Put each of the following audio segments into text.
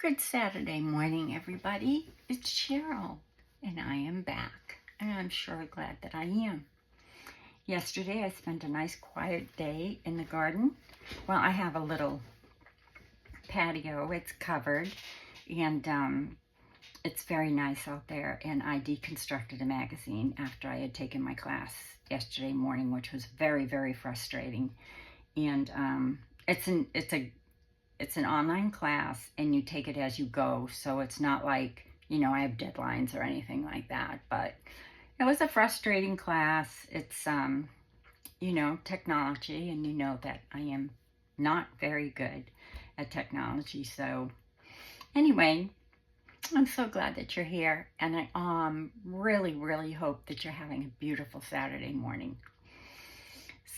Good Saturday morning, everybody. It's Cheryl, and I am back, and I'm sure glad that I am. Yesterday, I spent a nice quiet day in the garden. Well, I have a little patio. It's covered, and it's very nice out there, and I deconstructed a magazine after I had taken my class yesterday morning, which was very, very frustrating. And it's an online class, and you take it as you go, so it's not like, I have deadlines or anything like that. But it was a frustrating class. It's technology, and you know that I am not very good at technology. So anyway, I'm so glad that you're here, and I really, really hope that you're having a beautiful Saturday morning.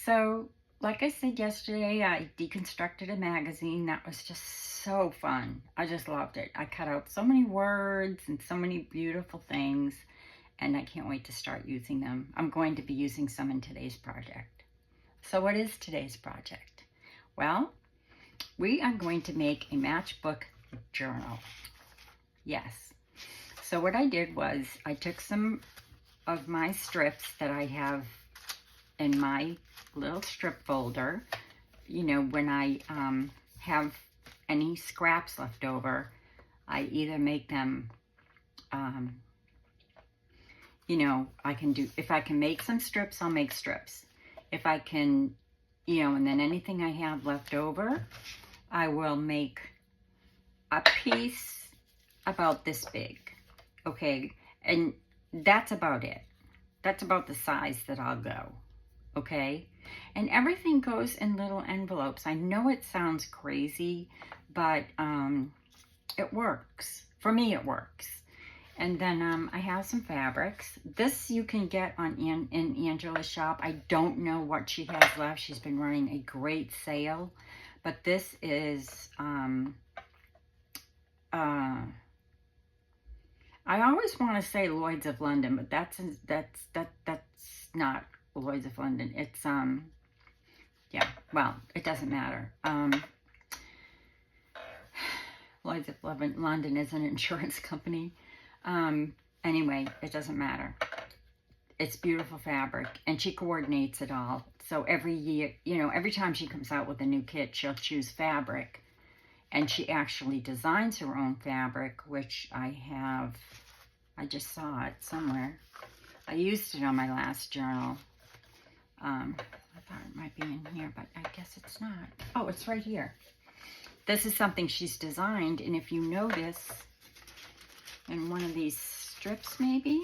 So like I said yesterday, I deconstructed a magazine. That was just so fun. I just loved it. I cut out so many words and so many beautiful things, and I can't wait to start using them. I'm going to be using some in today's project. So what is today's project? Well, we are going to make a matchbook journal. Yes. So what I did was I took some of my strips that I have in my little strip folder. When I have any scraps left over, I either make them, I can do, if I can make some strips, I'll make strips. If I can, and then anything I have left over, I will make a piece about this big, okay? And that's about it. That's about the size that I'll go. Okay, and everything goes in little envelopes. I know it sounds crazy, but it works. For me, it works. And then I have some fabrics. This you can get on in Angela's shop. I don't know what she has left. She's been running a great sale, but this is I always want to say Lloyd's of London, but that's not Lloyd's of London. It's yeah, well, it doesn't matter. Lloyd's of London is an insurance company. Anyway, it doesn't matter. It's beautiful fabric, and she coordinates it all. So every year, every time she comes out with a new kit, she'll choose fabric, and she actually designs her own fabric, which I just saw it somewhere. I used it on my last journal. I thought it might be in here, but I guess it's not. Oh, it's right here. This is something she's designed, and if you notice, in one of these strips, maybe,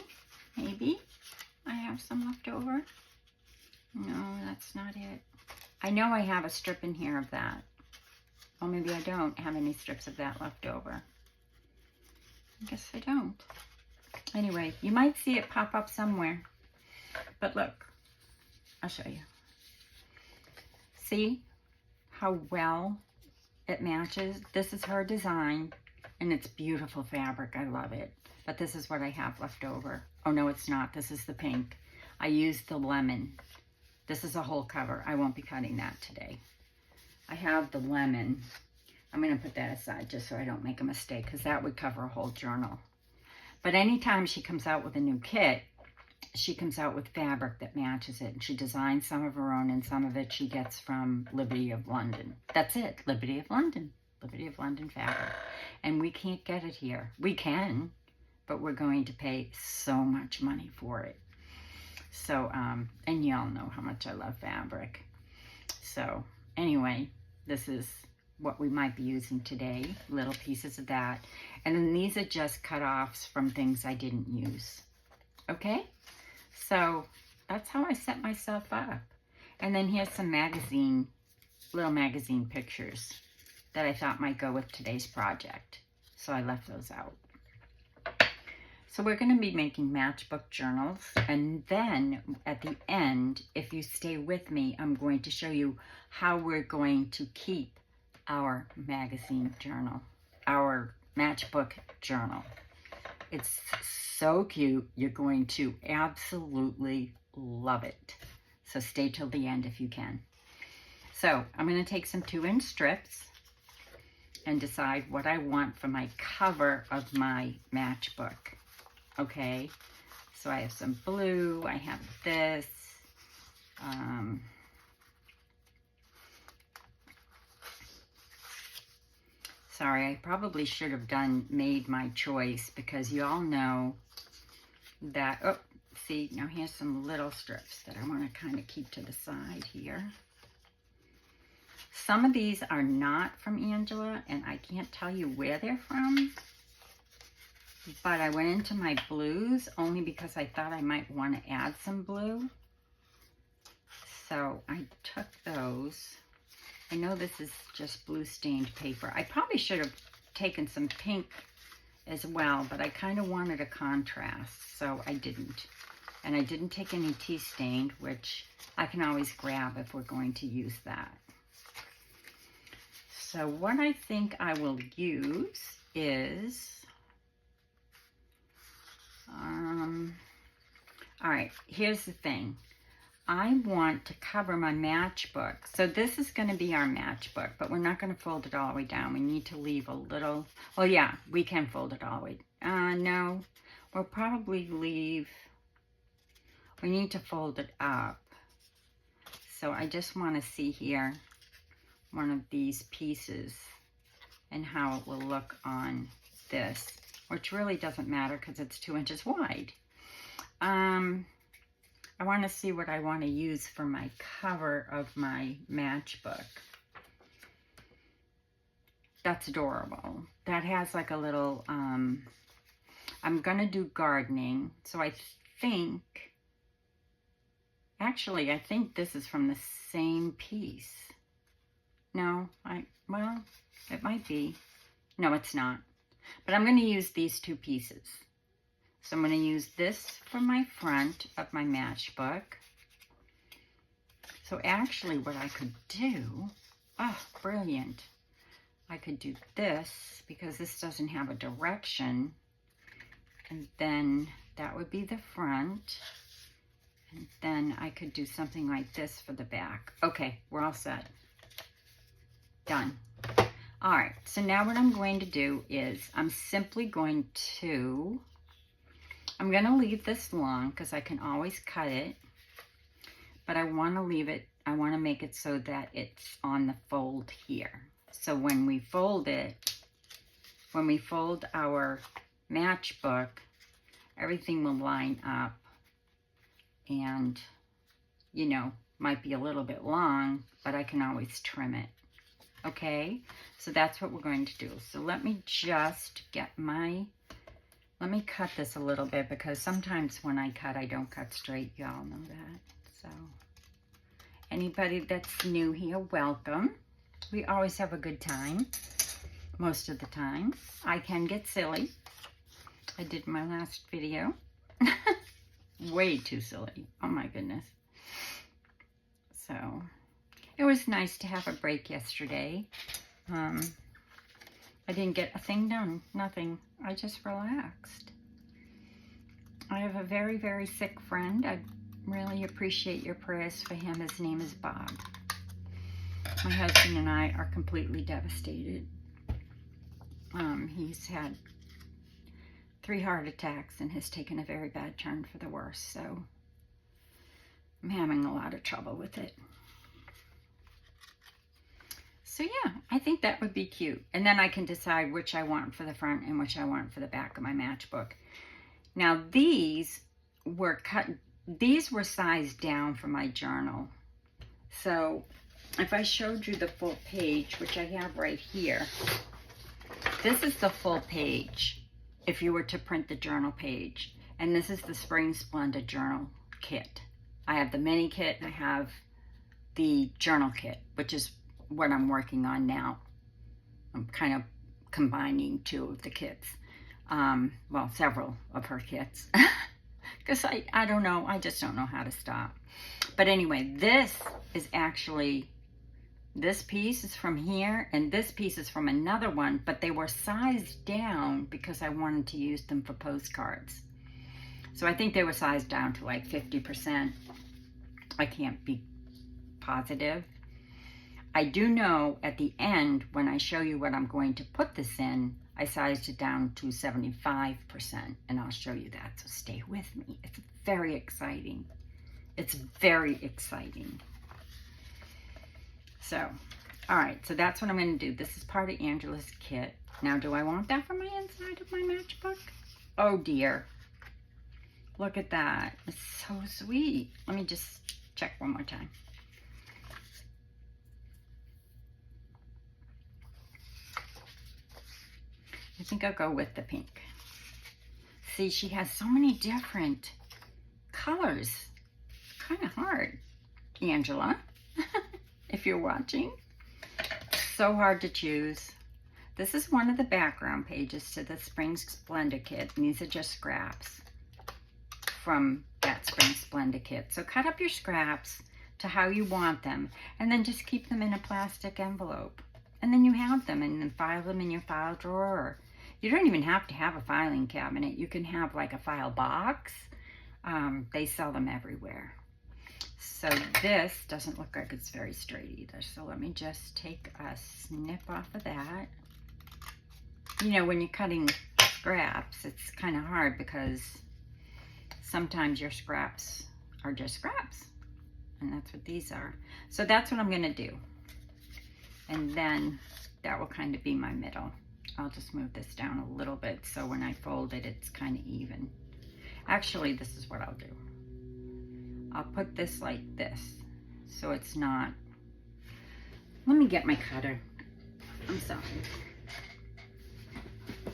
I have some left over. No, that's not it. I know I have a strip in here of that. Or maybe I don't have any strips of that left over. I guess I don't. Anyway, you might see it pop up somewhere. But look, I'll show you. See how well it matches? This is her design, and it's beautiful fabric. I love it. But this is what I have left over. Oh, no, it's not. This is the pink. I used the lemon. This is a whole cover. I won't be cutting that today. I have the lemon. I'm going to put that aside just so I don't make a mistake, because that would cover a whole journal. But anytime she comes out with a new kit, she comes out with fabric that matches it. And she designs some of her own, and some of it she gets from Liberty of London. That's it, Liberty of London. Liberty of London fabric. And we can't get it here. We can, but we're going to pay so much money for it. So, and y'all know how much I love fabric. So, anyway, this is what we might be using today. Little pieces of that. And then these are just cut-offs from things I didn't use. Okay? So that's how I set myself up. And then here's some little magazine pictures that I thought might go with today's project. So I left those out. So we're going to be making matchbook journals. And then at the end, if you stay with me, I'm going to show you how we're going to keep our magazine journal, our matchbook journal. It's so cute. You're going to absolutely love it. So stay till the end if you can. So I'm going to take some 2-inch strips, and decide what I want for my cover of my matchbook. Okay, so I have some blue, I have this, sorry, I probably should have made my choice, because you all know that, oh, see, now here's some little strips that I want to kind of keep to the side here. Some of these are not from Angela, and I can't tell you where they're from, but I went into my blues only because I thought I might want to add some blue. So I took those. I know this is just blue stained paper. I probably should have taken some pink as well, but I kind of wanted a contrast, so I didn't. And I didn't take any tea stained, which I can always grab if we're going to use that. So what I think I will use is, all right, here's the thing. I want to cover my matchbook. So this is going to be our matchbook, but we're not going to fold it all the way down. We need to leave a little, well, yeah, we can fold it all the way. No, we'll probably leave, we need to fold it up. So I just want to see here one of these pieces and how it will look on this, which really doesn't matter because it's 2 inches wide. I want to see what I want to use for my cover of my matchbook. That's adorable. That has like a little, I'm going to do gardening. So I think, actually, I think this is from the same piece. No, well, it might be. No, it's not. But I'm going to use these 2 pieces. So I'm going to use this for my front of my matchbook. So actually what I could do, oh, brilliant. I could do this because this doesn't have a direction. And then that would be the front. And then I could do something like this for the back. Okay, we're all set. Done. All right, so now what I'm going to do is I'm simply going to, I'm going to leave this long because I can always cut it, but I want to leave it, I want to make it so that it's on the fold here. So when we fold it, when we fold our matchbook, everything will line up and, you know, might be a little bit long, but I can always trim it. Okay, so that's what we're going to do. So let me just get my, let me cut this a little bit because sometimes when I cut, I don't cut straight. Y'all know that. So anybody that's new here, welcome. We always have a good time, most of the time. I can get silly. I did my last video. Way too silly. Oh my goodness. So it was nice to have a break yesterday. I didn't get a thing done, nothing. I just relaxed. I have a very, very sick friend. I really appreciate your prayers for him. His name is Bob. My husband and I are completely devastated. He's had 3 heart attacks and has taken a very bad turn for the worse. So I'm having a lot of trouble with it. So yeah, I think that would be cute. And then I can decide which I want for the front and which I want for the back of my matchbook. Now these were cut, these were sized down for my journal. So if I showed you the full page, which I have right here, this is the full page if you were to print the journal page. And this is the Spring Splendor journal kit. I have the mini kit and I have the journal kit, which is what I'm working on now. I'm kind of combining 2 of the kits. Well, several of her kits. Because I don't know, I just don't know how to stop. But anyway, this is actually, this piece is from here, and this piece is from another one, but they were sized down because I wanted to use them for postcards. So I think they were sized down to like 50%. I can't be positive. I do know at the end, when I show you what I'm going to put this in, I sized it down to 75%, and I'll show you that, so stay with me. It's very exciting. It's very exciting. So, all right, so that's what I'm going to do. This is part of Angela's kit. Now, do I want that for my inside of my matchbook? Oh, dear. Look at that. It's so sweet. Let me just check one more time. I think I'll go with the pink. See, she has so many different colors. It's kind of hard, Angela, if you're watching. So hard to choose. This is one of the background pages to the Spring Splendor kit, and these are just scraps from that Spring Splendor kit. So cut up your scraps to how you want them, and then just keep them in a plastic envelope. And then you have them, and then file them in your file drawer. Or you don't even have to have a filing cabinet. You can have like a file box. They sell them everywhere. So this doesn't look like it's very straight either. So let me just take a snip off of that. You know, when you're cutting scraps, it's kind of hard because sometimes your scraps are just scraps. And that's what these are. So that's what I'm going to do. And then that will kind of be my middle. I'll just move this down a little bit so when I fold it, it's kind of even. Actually, this is what I'll do. I'll put this like this so it's not. Let me get my cutter. I'm sorry.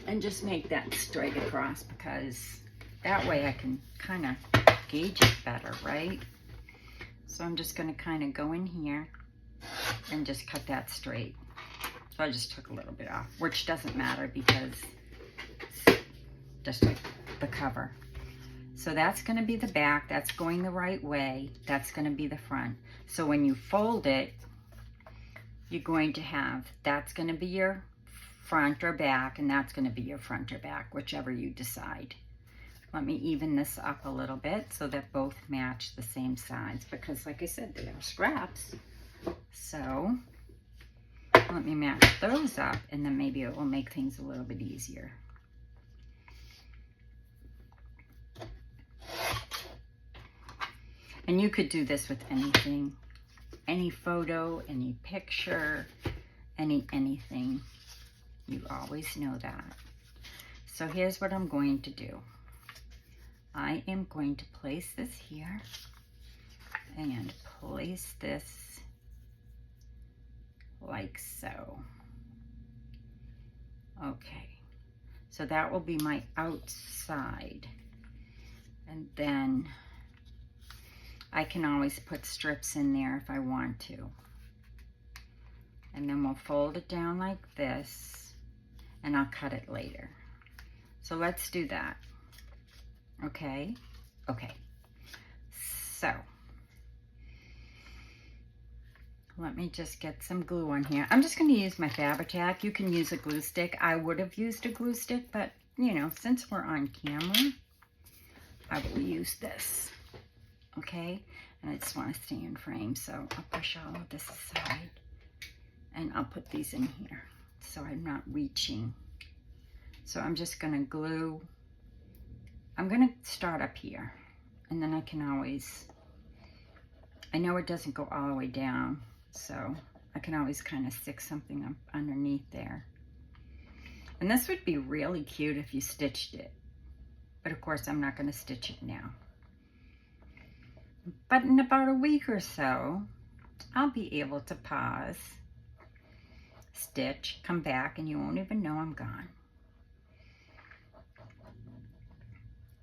And just make that straight across, because that way I can kind of gauge it better, right? So I'm just going to kind of go in here and just cut that straight. So I just took a little bit off, which doesn't matter because it's just the cover. So that's going to be the back. That's going the right way. That's going to be the front. So when you fold it, you're going to have, that's going to be your front or back, and that's going to be your front or back, whichever you decide. Let me even this up a little bit so that both match the same size, because like I said, they are scraps. So let me match those up, and then maybe it will make things a little bit easier. And you could do this with anything, any photo, any picture, anything. You always know that. So here's what I'm going to do. I am going to place this here and place this like so. Okay, so that will be my outside. And then I can always put strips in there if I want to. And then we'll fold it down like this, and I'll cut it later. So let's do that. Okay? Okay. So let me just get some glue on here. I'm just going to use my Fabri-Tac. You can use a glue stick. I would have used a glue stick, but you know, since we're on camera, I will use this. Okay? And I just want to stay in frame, so I'll push all of this aside. And I'll put these in here so I'm not reaching. So I'm just going to glue. I'm going to start up here, and then I can always, I know it doesn't go all the way down, so I can always kind of stick something up underneath there. And this would be really cute if you stitched it, but of course I'm not going to stitch it now. But in about a week or so, I'll be able to pause, stitch, come back, and you won't even know I'm gone.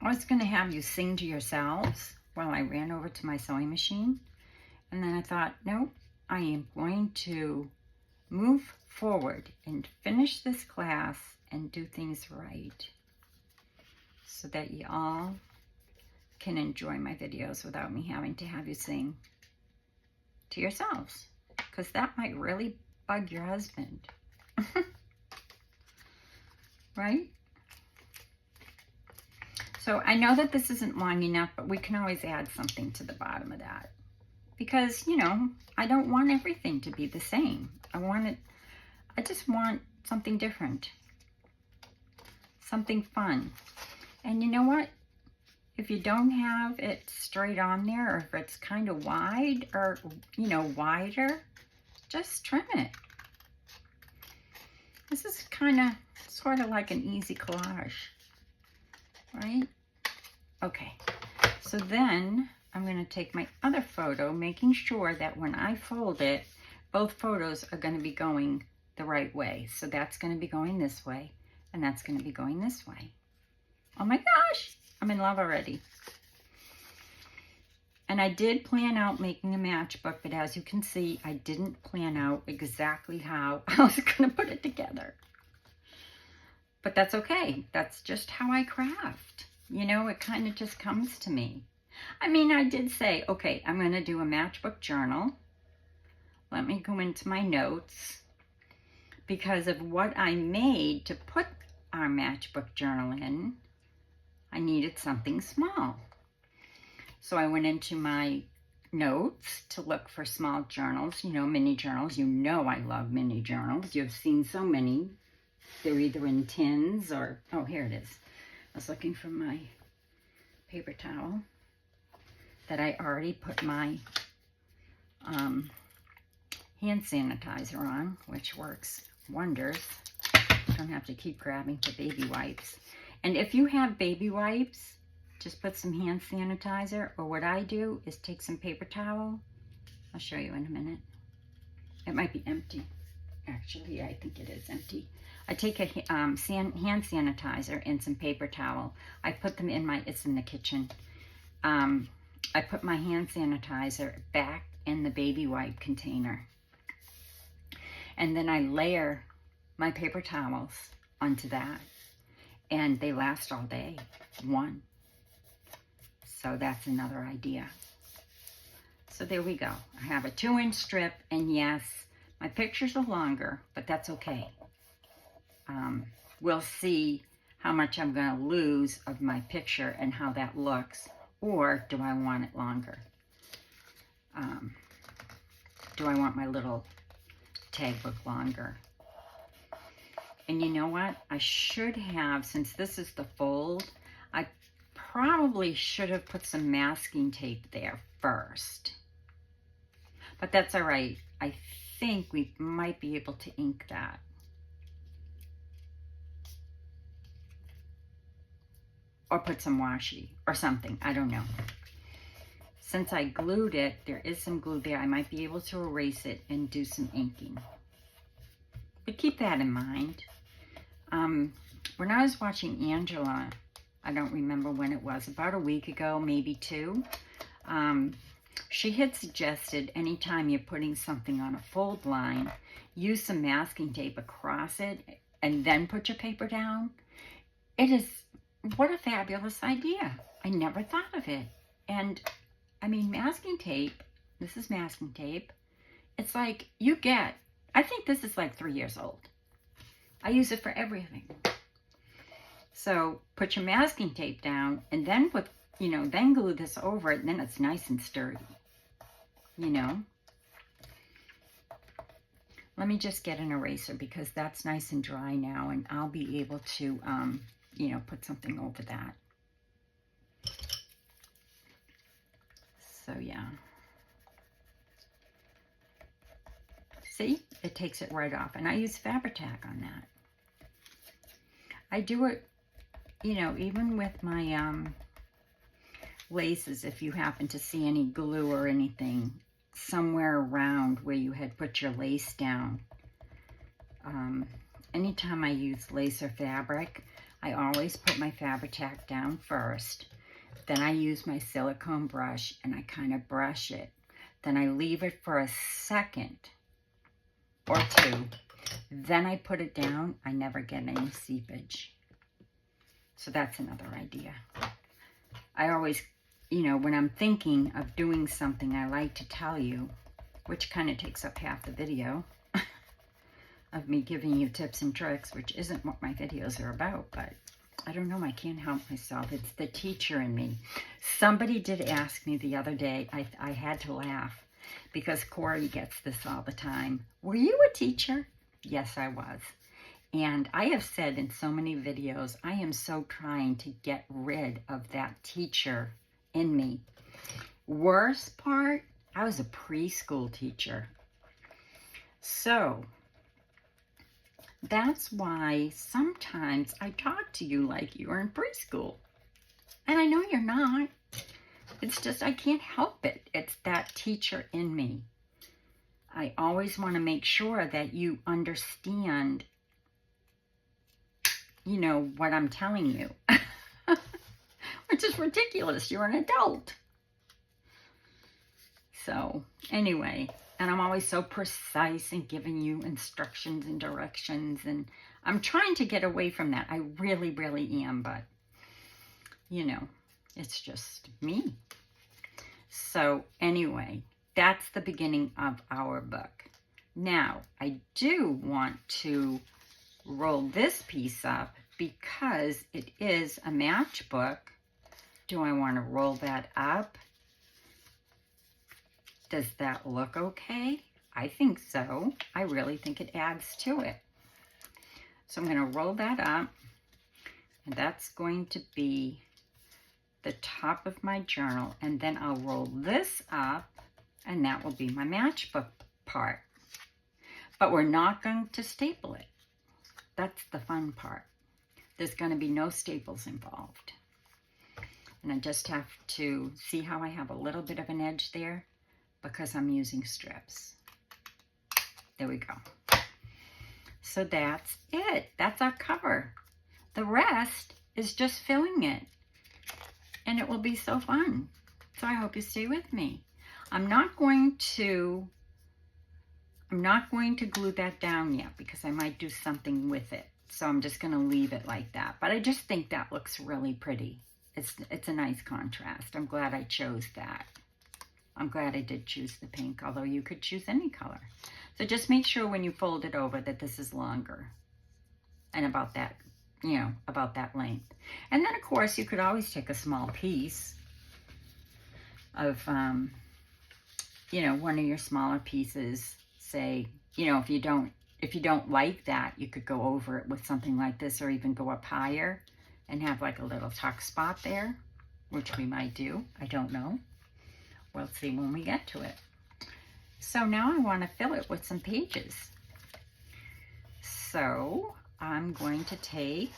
I was going to have you sing to yourselves while I ran over to my sewing machine. And then I thought, nope, I am going to move forward and finish this class and do things right so that you all can enjoy my videos without me having to have you sing to yourselves, because that might really bug your husband. Right? So I know that this isn't long enough, but we can always add something to the bottom of that. because, you know, I don't want everything to be the same. I just want something different, something fun. And you know what? If you don't have it straight on there, or if it's kind of wide or, you know, wider, just trim it. This is kind of sort of like an easy collage, right? Okay, so then I'm going to take my other photo, making sure that when I fold it, both photos are going to be going the right way. So that's going to be going this way, and that's going to be going this way. Oh my gosh, I'm in love already. And I did plan out making a matchbook, but as you can see, I didn't plan out exactly how I was going to put it together. But that's okay. That's just how I craft. You know, it kind of just comes to me. I mean, I did say, okay, I'm going to do a matchbook journal. Let me go into my notes. Because of what I made to put our matchbook journal in, I needed something small. So I went into my notes to look for small journals, you know, mini journals. You know I love mini journals. You've seen so many. They're either in tins or, oh, here it is. I was looking for my paper towel that I already put my hand sanitizer on, which works wonders. Don't have to keep grabbing for baby wipes. And if you have baby wipes, just put some hand sanitizer, or what I do is take some paper towel. I'll show you in a minute. It might be empty. Actually, I think it is empty. I take a hand sanitizer and some paper towel. I put them in it's in the kitchen. I put my hand sanitizer back in the baby wipe container. And then I layer my paper towels onto that. And they last all day. One. So that's another idea. So there we go. I have a 2-inch strip, and yes, my pictures are longer, but that's okay. We'll see how much I'm going to lose of my picture and how that looks, or do I want it longer? Do I want my little tag book longer? And you know what? I should have, since this is the fold, I probably should have put some masking tape there first. But that's all right. I think we might be able to ink that. Or put some washi or something. I don't know. Since I glued it, there is some glue there. I might be able to erase it and do some inking. But keep that in mind. When I was watching Angela, I don't remember when it was, about a week ago, maybe 2, she had suggested anytime you're putting something on a fold line, use some masking tape across it and then put your paper down. What a fabulous idea. I never thought of it. And I mean, masking tape, this is masking tape. It's like I think this is like 3 years old. I use it for everything. So put your masking tape down and then then glue this over it, and then it's nice and sturdy, you know. Let me just get an eraser because that's nice and dry now, and I'll be able to, put something over that. So yeah. See, it takes it right off, and I use Fabri-Tac on that. I do it, even with my laces, if you happen to see any glue or anything somewhere around where you had put your lace down. Anytime I use lace or fabric, I always put my Fabri-Tac down first. Then I use my silicone brush and I kind of brush it. Then I leave it for a second or 2. Then I put it down. I never get any seepage. So that's another idea. I always, when I'm thinking of doing something, I like to tell you, which kind of takes up half the video of me giving you tips and tricks, which isn't what my videos are about, but I don't know, I can't help myself. It's the teacher in me. Somebody did ask me the other day, I had to laugh. because Corey gets this all the time. Were you a teacher? Yes, I was. And I have said in so many videos, I am so trying to get rid of that teacher in me. Worst part, I was a preschool teacher. So that's why sometimes I talk to you like you were in preschool. And I know you're not. It's just I can't help it. It's that teacher in me. I always want to make sure that you understand, you know, what I'm telling you. Which is ridiculous. You're an adult. So, anyway, and I'm always so precise in giving you instructions and directions, and I'm trying to get away from that. I really, really am, but, you know, it's just me. So, anyway, that's the beginning of our book. Now, I do want to roll this piece up because it is a matchbook. Do I want to roll that up? Does that look okay? I think so. I really think it adds to it. So I'm going to roll that up, and that's going to be the top of my journal, and then I'll roll this up, and that will be my matchbook part. But we're not going to staple it. That's the fun part. There's going to be no staples involved. And I just have to see how I have a little bit of an edge there because I'm using strips. There we go. So that's it. That's our cover. The rest is just filling it. And it will be so fun. So I hope you stay with me. I'm not going to glue that down yet because I might do something with it. So I'm just going to leave it like that. But I just think that looks really pretty. It's a nice contrast. I'm glad I chose that. I'm glad I did choose the pink, although you could choose any color. So just make sure when you fold it over that this is longer and about that, you know, about that length. And then of course you could always take a small piece of, you know, one of your smaller pieces. Say, you know, if you don't like that, you could go over it with something like this, or even go up higher and have like a little tuck spot there, which we might do. I don't know. We'll see when we get to it. So now I want to fill it with some pages. So I'm going to take,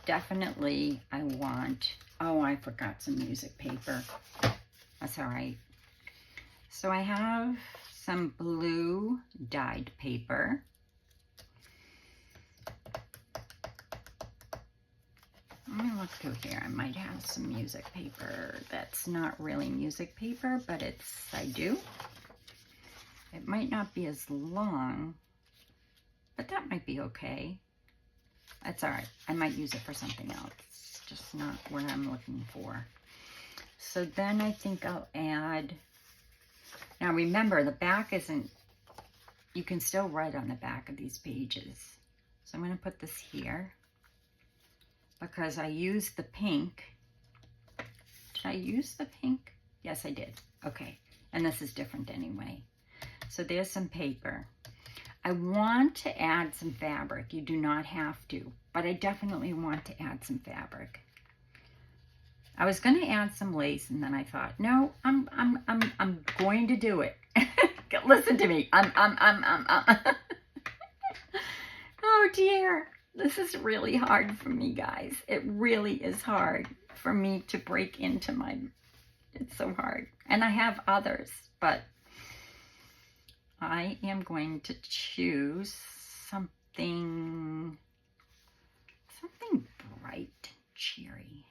definitely I want, oh, I forgot some music paper. That's all right. So I have some blue dyed paper. Let me look through here. I might have some music paper that's not really music paper, but I do. It might not be as long, but that might be okay. That's all right. I might use it for something else, just not what I'm looking for. So then I think I'll add, now remember the back isn't, you can still write on the back of these pages. So I'm going to put this here because I used the pink. Did I use the pink? Yes, I did. Okay. And this is different anyway. So there's some paper. I want to add some fabric. You do not have to, but I definitely want to add some fabric. I was going to add some lace, and then I thought, no, I'm going to do it. Listen to me. Oh dear, this is really hard for me, guys. It really is hard for me to break into my. It's so hard, and I have others, but I am going to choose something bright, cheery.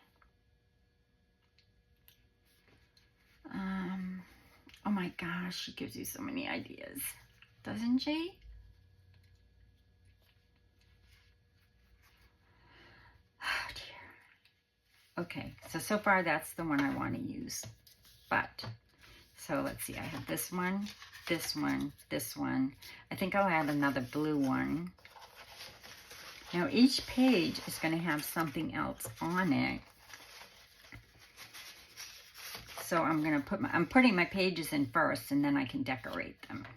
Oh my gosh, she gives you so many ideas, doesn't she? Oh dear. Okay, so far that's the one I want to use. But, so let's see, I have this one, this one, this one. I think I'll add another blue one. Now each page is going to have something else on it. So I'm putting my pages in first, and then I can decorate them.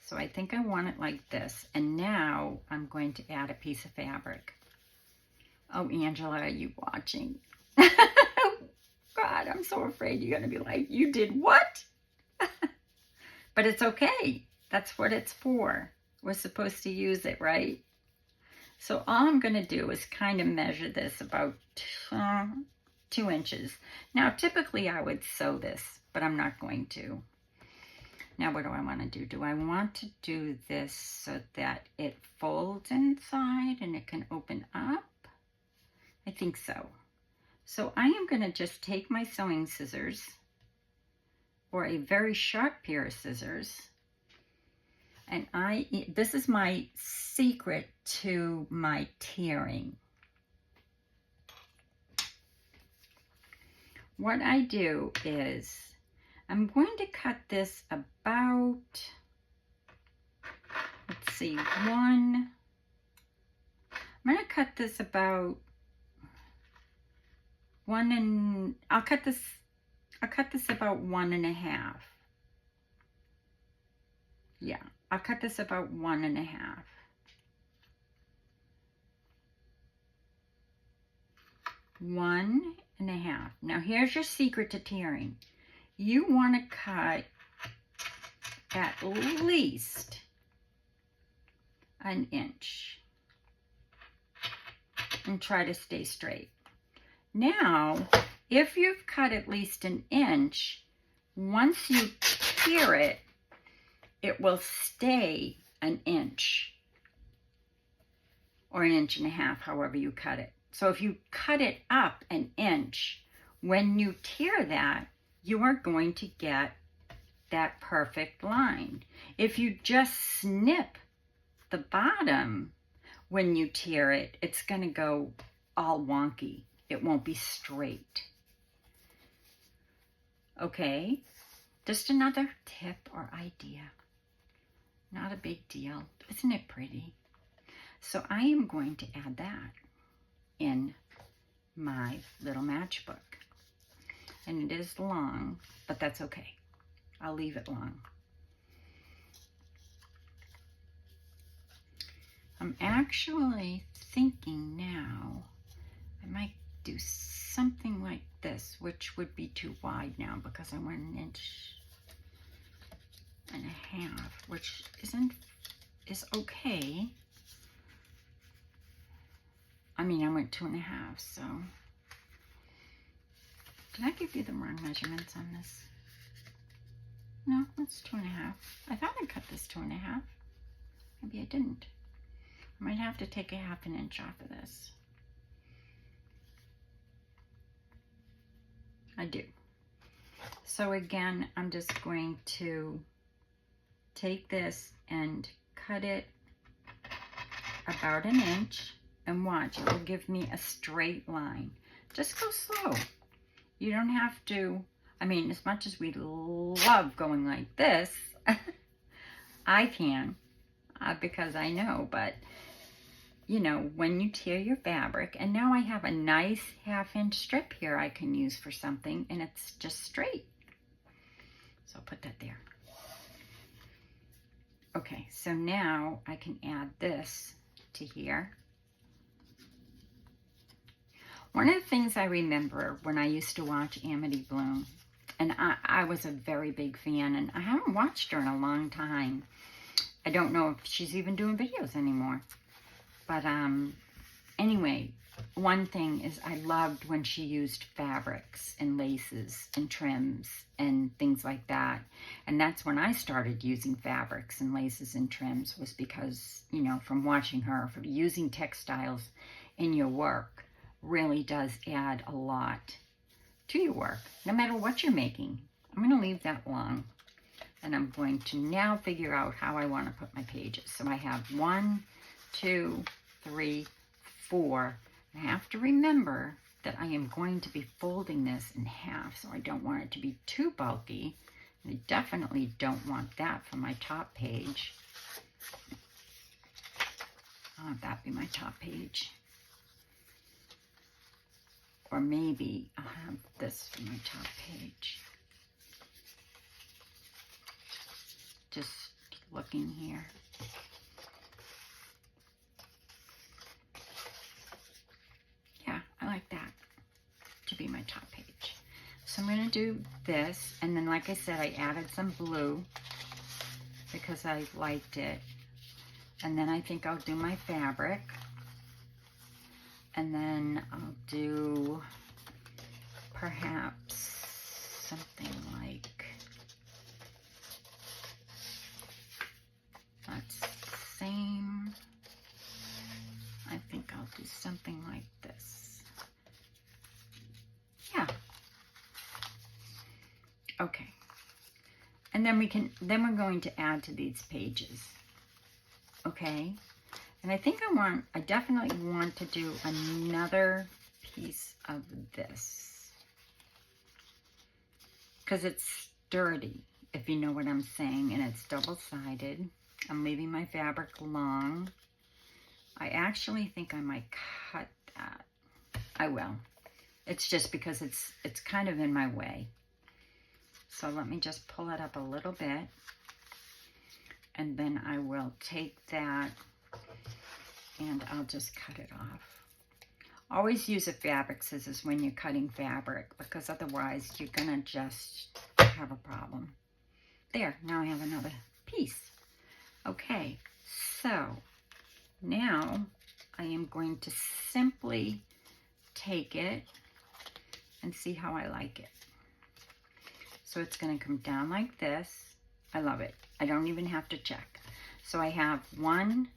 So I think I want it like this. And now I'm going to add a piece of fabric. Oh, Angela, are you watching? God, I'm so afraid you're going to be like, you did what? But it's okay. That's what it's for. We're supposed to use it, right? So all I'm going to do is kind of measure this about 2 inches. Now, typically I would sew this, but I'm not going to. Now, what do I want to do? Do I want to do this so that it folds inside and it can open up? I think so. So I am going to just take my sewing scissors, or a very sharp pair of scissors, and this is my secret to my tearing. What I do is I'm going to cut this about, let's see, I'm going to cut this about I'll cut this about 1.5. Yeah, I'll cut this about 1.5. 1.5. Now here's your secret to tearing. You want to cut at least 1 inch and try to stay straight. Now, if you've cut at least 1 inch, once you tear it, it will stay 1 inch or 1.5 inches, however you cut it. So if you cut it up 1 inch, when you tear that, you are going to get that perfect line. If you just snip the bottom when you tear it, it's going to go all wonky. It won't be straight. Okay, just another tip or idea. Not a big deal. Isn't it pretty? So I am going to add that in my little matchbook. And it is long, but that's okay. I'll leave it long. I'm actually thinking now I might do something like this, which would be too wide now because I went 1.5 inches, which is okay. I mean, I went 2.5, so. Did I give you the wrong measurements on this? No, that's 2.5. I thought I cut this 2.5. Maybe I didn't. I might have to take 1/2 inch off of this. I do. So again, I'm just going to take this and cut it about 1 inch, and watch, it will give me a straight line. Just go slow. You don't have to, I mean, as much as we love going like this, I can, because I know, but you know, when you tear your fabric, and now I have a nice 1/2 inch strip here I can use for something, and it's just straight. So I'll put that there. Okay, so now I can add this to here. One of the things I remember when I used to watch Nazy Bloom, and I was a very big fan, and I haven't watched her in a long time. I don't know if she's even doing videos anymore. But anyway, one thing is I loved when she used fabrics and laces and trims and things like that. And that's when I started using fabrics and laces and trims, was because, you know, from watching her, from using textiles in your work really does add a lot to your work, no matter what you're making. I'm going to leave that long. And I'm going to now figure out how I want to put my pages. So I have 1, 2, 3, 4. I have to remember that I am going to be folding this in half, so I don't want it to be too bulky. And I definitely don't want that for my top page. I'll have that be my top page. Or maybe I'll have this for my top page. Just looking here. Yeah, I like that to be my top page. So I'm going to do this, and then like I said, I added some blue because I liked it. And then I think I'll do my fabric. And then I'll do perhaps something like, that's the same. I think I'll do something like this. Yeah. Okay. And then we're going to add to these pages. Okay. And I think I definitely want to do another piece of this. Because it's sturdy, if you know what I'm saying, and it's double-sided. I'm leaving my fabric long. I actually think I might cut that. I will. It's just because it's kind of in my way. So let me just pull it up a little bit. And then I will take that and I'll just cut it off. Always use a fabric scissors when you're cutting fabric, because otherwise you're gonna just have a problem. There, now I have another piece. Okay, so now I am going to simply take it and see how I like it. So it's gonna come down like this. I love it. I don't even have to check. So I have 1,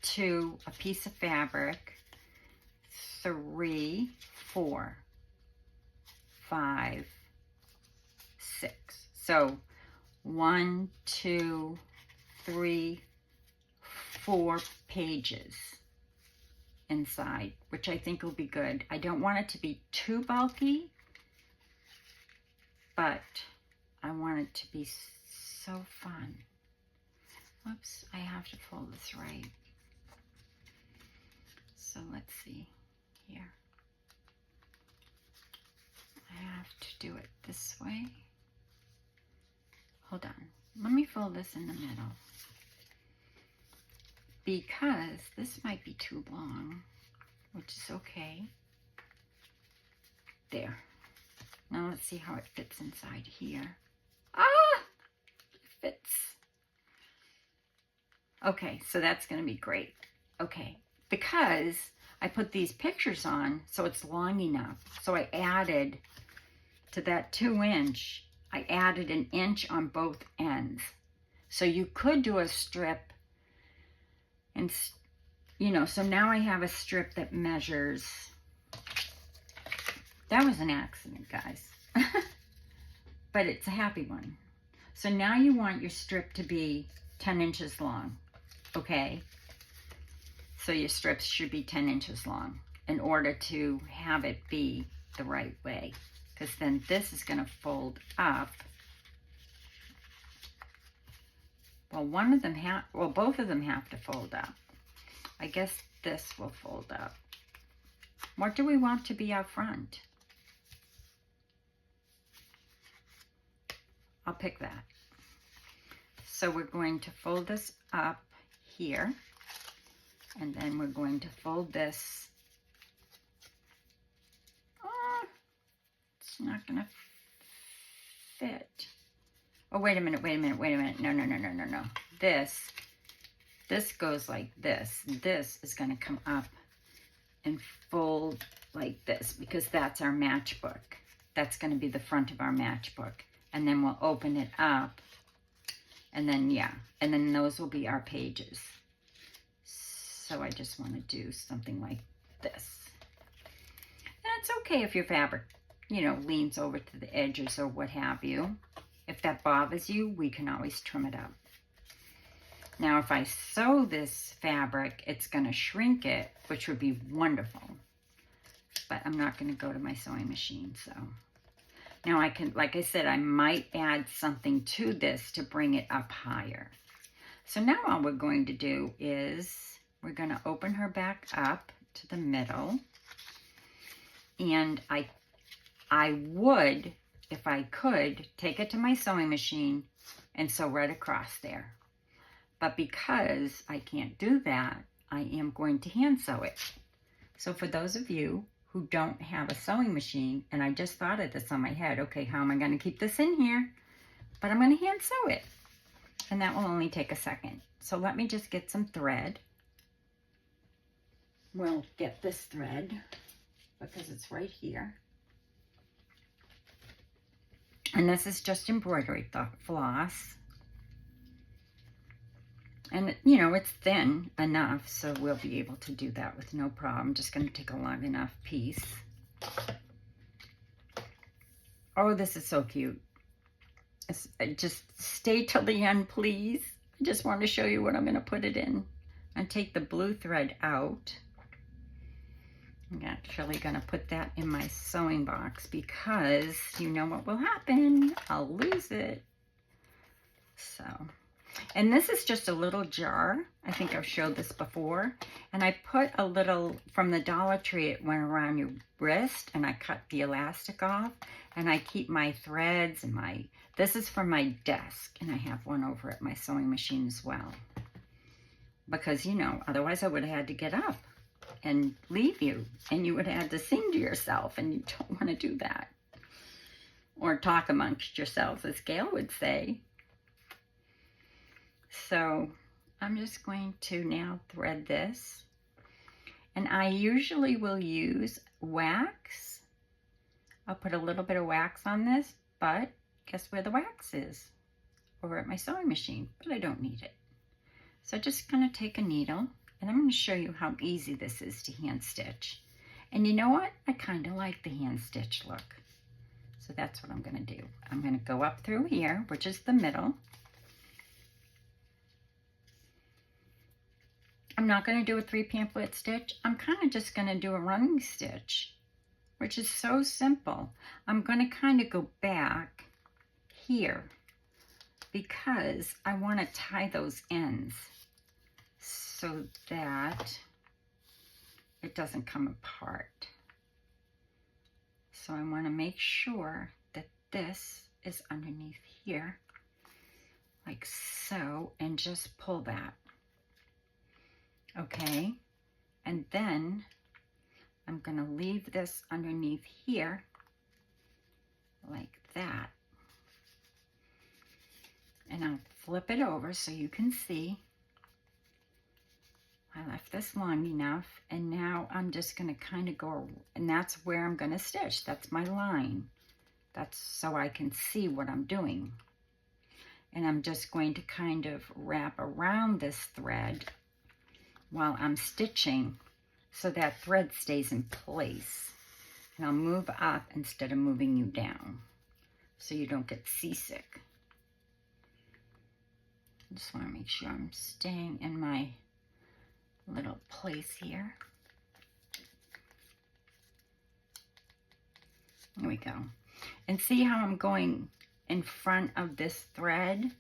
2, a piece of fabric, 3, 4, 5, 6. So 1, 2, 3, 4 pages inside, which I think will be good. I don't want it to be too bulky, but I want it to be so fun. Whoops, I have to fold this right. So let's see here. I have to do it this way. Hold on. Let me fold this in the middle. Because this might be too long, which is okay. There. Now let's see how it fits inside here. Ah! It fits. Okay, so that's going to be great. Okay, because I put these pictures on, so it's long enough. So I added to that 2-inch, I added 1 inch on both ends. So you could do a strip, and you know, so now I have a strip that measures. That was an accident, guys. But it's a happy one. So now you want your strip to be 10 inches long, okay? So your strips should be 10 inches long in order to have it be the right way. Because then this is going to fold up. Well, both of them have to fold up. I guess this will fold up. What do we want to be out front? I'll pick that. So we're going to fold this up here, and then we're going to fold this. Oh, it's not gonna fit. Oh, wait a minute. No. This goes like this. This is gonna come up and fold like this, because that's our matchbook. That's gonna be the front of our matchbook. And then we'll open it up, and then, yeah, and then those will be our pages. So I just want to do something like this. And it's okay if your fabric, you know, leans over to the edges or what have you. If that bothers you, we can always trim it up. Now, if I sew this fabric, it's going to shrink it, which would be wonderful. But I'm not going to go to my sewing machine, so... Now I can, like I said, I might add something to this to bring it up higher. So now all we're going to do is we're going to open her back up to the middle. And I I would, if I could, take it to my sewing machine and sew right across there. But because I can't do that, I am going to hand sew it. So for those of you who don't have a sewing machine, and I just thought of this on my head, okay, how am I going to keep this in here? But I'm going to hand sew it. And that will only take a second. So let me just get some thread. We'll get this thread because it's right here. And this is just embroidery floss. And, you know, it's thin enough, so we'll be able to do that with no problem. I'm just going to take a long enough piece. Oh, this is so cute. Just stay till the end, please. I just want to show you what I'm going to put it in. And take the blue thread out. I'm actually going to put that in my sewing box because you know what will happen. I'll lose it. So, and this is just a little jar. I think I've showed this before. And I put a little, from the Dollar Tree, it went around your wrist and I cut the elastic off. And I keep my threads and this is for my desk. And I have one over at my sewing machine as well. Because, you know, otherwise I would have had to get up and leave you. And you would have had to sing to yourself. And you don't want to do that. Or talk amongst yourselves, as Gail would say. So I'm just going to now thread this. And I usually will use wax. I'll put a little bit of wax on this, but guess where the wax is? Over at my sewing machine, but I don't need it. So just gonna take a needle and I'm gonna show you how easy this is to hand stitch. And you know what? I kind of like the hand stitch look. So that's what I'm gonna do. I'm gonna go up through here, which is the middle. I'm not going to do a 3 pamphlet stitch. I'm kind of just going to do a running stitch, which is so simple. I'm going to kind of go back here because I want to tie those ends so that it doesn't come apart. So I want to make sure that this is underneath here, like so, and just pull that. Okay, and then I'm going to leave this underneath here like that. And I'll flip it over so you can see. I left this long enough, and now I'm just going to kind of go, and that's where I'm going to stitch. That's my line. That's so I can see what I'm doing. And I'm just going to kind of wrap around this thread while I'm stitching so that thread stays in place. And I'll move up instead of moving you down so you don't get seasick. I just want to make sure I'm staying in my little place here. There we go. And see how I'm going in front of this thread?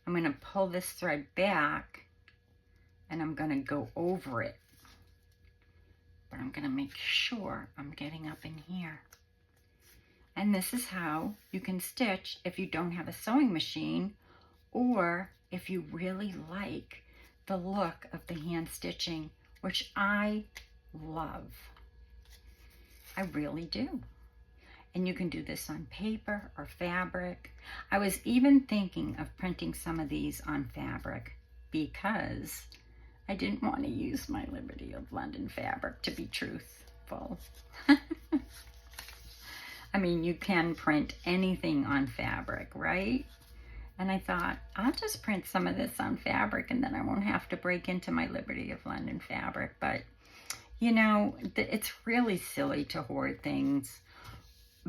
I'm going to pull this thread back and I'm going to go over it. But I'm going to make sure I'm getting up in here. And this is how you can stitch if you don't have a sewing machine, or if you really like the look of the hand stitching, which I love. I really do. And you can do this on paper or fabric. I was even thinking of printing some of these on fabric because I didn't want to use my Liberty of London fabric, to be truthful. I mean, you can print anything on fabric, right? And I thought, I'll just print some of this on fabric and then I won't have to break into my Liberty of London fabric. But, you know, it's really silly to hoard things.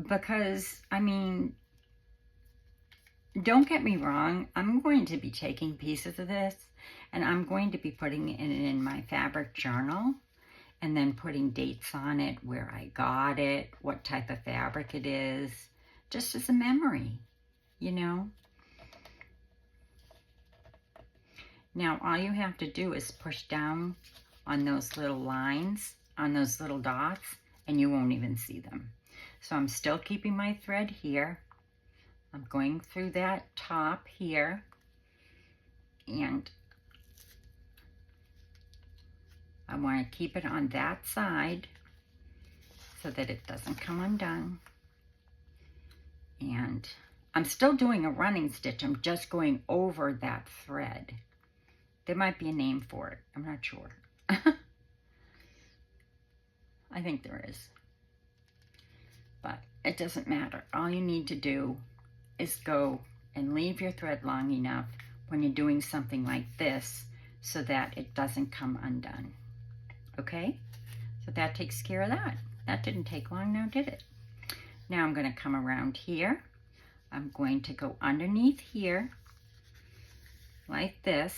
Because, I mean, don't get me wrong, I'm going to be taking pieces of this and I'm going to be putting it in my fabric journal and then putting dates on it, where I got it, what type of fabric it is, just as a memory, you know? Now, all you have to do is push down on those little lines on those little dots and you won't even see them. So I'm still keeping my thread here. I'm going through that top here, and I want to keep it on that side so that it doesn't come undone. And I'm still doing a running stitch. I'm just going over that thread. There might be a name for it. I'm not sure. I think there is. But it doesn't matter. All you need to do is go and leave your thread long enough when you're doing something like this so that it doesn't come undone. Okay? So that takes care of that. That didn't take long now, did it? Now I'm going to come around here. I'm going to go underneath here like this.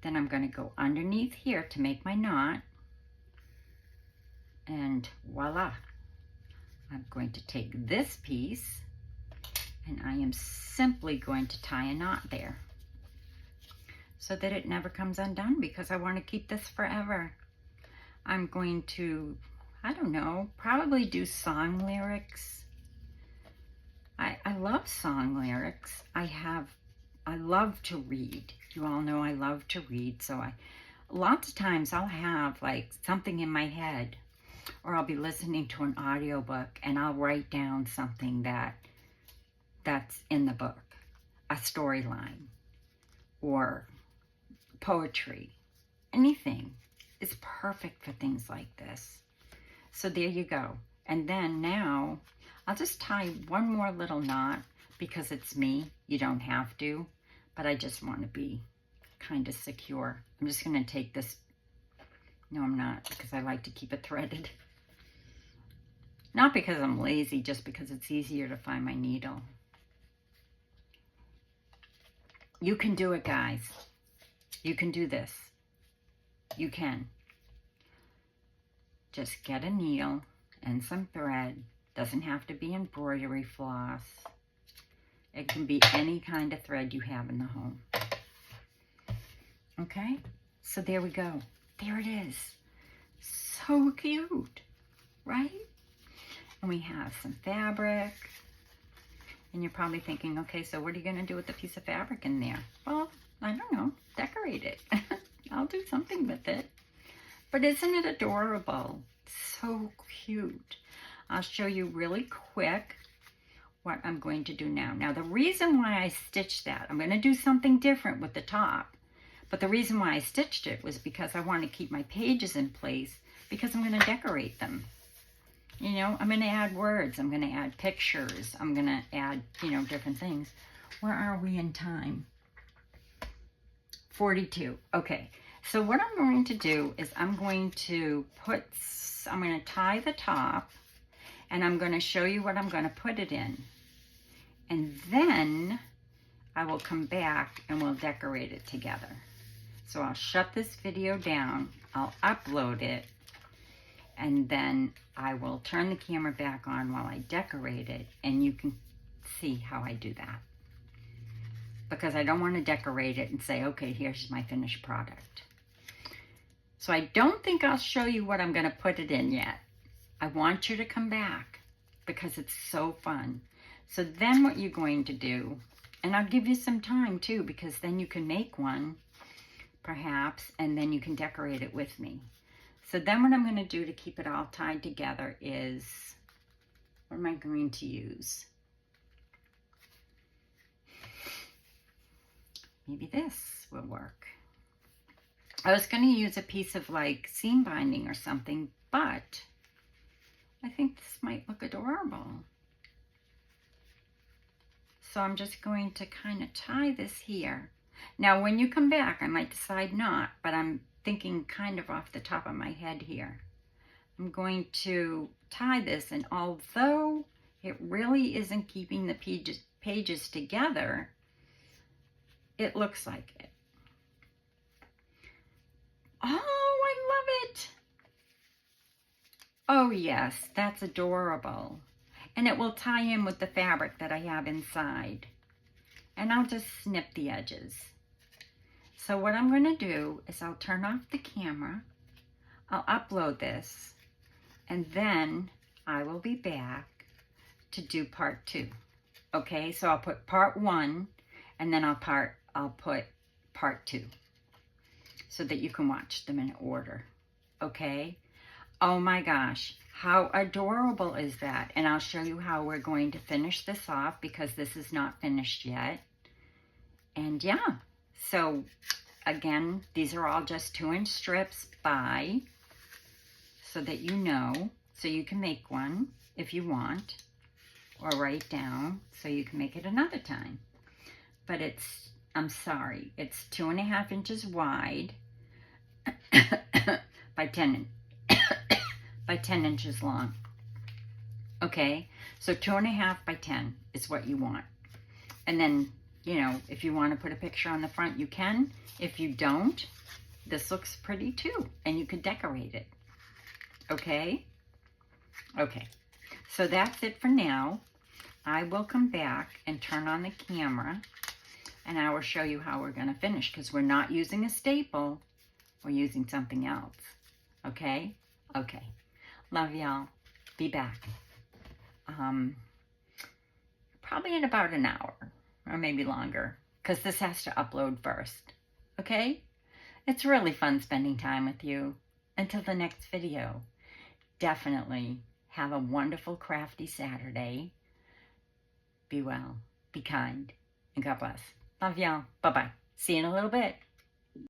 Then I'm going to go underneath here to make my knot. And voila. I'm going to take this piece and I am simply going to tie a knot there so that it never comes undone, because I want to keep this forever. I'm going to, I don't know, probably do song lyrics. I love song lyrics. I love to read. You all know I love to read, so lots of times I'll have like something in my head, or I'll be listening to an audiobook and I'll write down something that's in the book, a storyline or poetry, anything is perfect for things like this. So there you go. And then now I'll just tie one more little knot because it's me. You don't have to, but I just want to be kind of secure. I'm just going to take this. No, I'm not, because I like to keep it threaded. Not because I'm lazy, just because it's easier to find my needle. You can do it, guys. You can do this. You can. Just get a needle and some thread. Doesn't have to be embroidery floss. It can be any kind of thread you have in the home. Okay? So there we go. There it is. So cute, right? And we have some fabric. And you're probably thinking, okay, so what are you going to do with the piece of fabric in there? Well, I don't know. Decorate it. I'll do something with it. But isn't it adorable? So cute. I'll show you really quick what I'm going to do now. Now, the reason why I stitched that, I'm going to do something different with the top. But the reason why I stitched it was because I want to keep my pages in place, because I'm going to decorate them. You know, I'm going to add words. I'm going to add pictures. I'm going to add, you know, different things. Where are we in time? 42. Okay. So what I'm going to do is I'm going to tie the top, and I'm going to show you what I'm going to put it in. And then I will come back and we'll decorate it together. So I'll shut this video down. I'll upload it. And then I will turn the camera back on while I decorate it, and you can see how I do that. Because I don't want to decorate it and say, okay, here's my finished product. So I don't think I'll show you what I'm going to put it in yet. I want you to come back because it's so fun. So then what you're going to do, and I'll give you some time too, because then you can make one, perhaps, and then you can decorate it with me. So then what I'm going to do to keep it all tied together is, what am I going to use? Maybe this will work. I was going to use a piece of like seam binding or something, but I think this might look adorable. So I'm just going to kind of tie this here. Now when you come back, I might decide not, but I'm thinking kind of off the top of my head here. I'm going to tie this, and although it really isn't keeping the pages together, it looks like it. Oh, I love it. Oh yes, that's adorable. And it will tie in with the fabric that I have inside. And I'll just snip the edges. So what I'm going to do is I'll turn off the camera. I'll upload this, and then I will be back to do part 2. Okay, so I'll put part 1, and then I'll put part 2, so that you can watch them in order. Okay? Oh my gosh, how adorable is that? And I'll show you how we're going to finish this off, because this is not finished yet. And yeah, so again, these are all just 2-inch strips by, so that you know, so you can make one if you want, or write down so you can make it another time. But it's, I'm sorry, it's 2.5 inches wide by 10 by 10 inches long. Okay, so 2.5 by 10 is what you want. And then, you know, if you want to put a picture on the front, you can. If you don't, this looks pretty too, and you could decorate it. Okay? Okay, so that's it for now. I will come back and turn on the camera, and I will show you how we're going to finish, because we're not using a staple. We're using something else. Okay? Okay. Love y'all. Be back. Probably in about an hour, or maybe longer, because this has to upload first. Okay? It's really fun spending time with you. Until the next video, definitely have a wonderful crafty Saturday. Be well, be kind, and God bless. Love y'all. Bye-bye. See you in a little bit.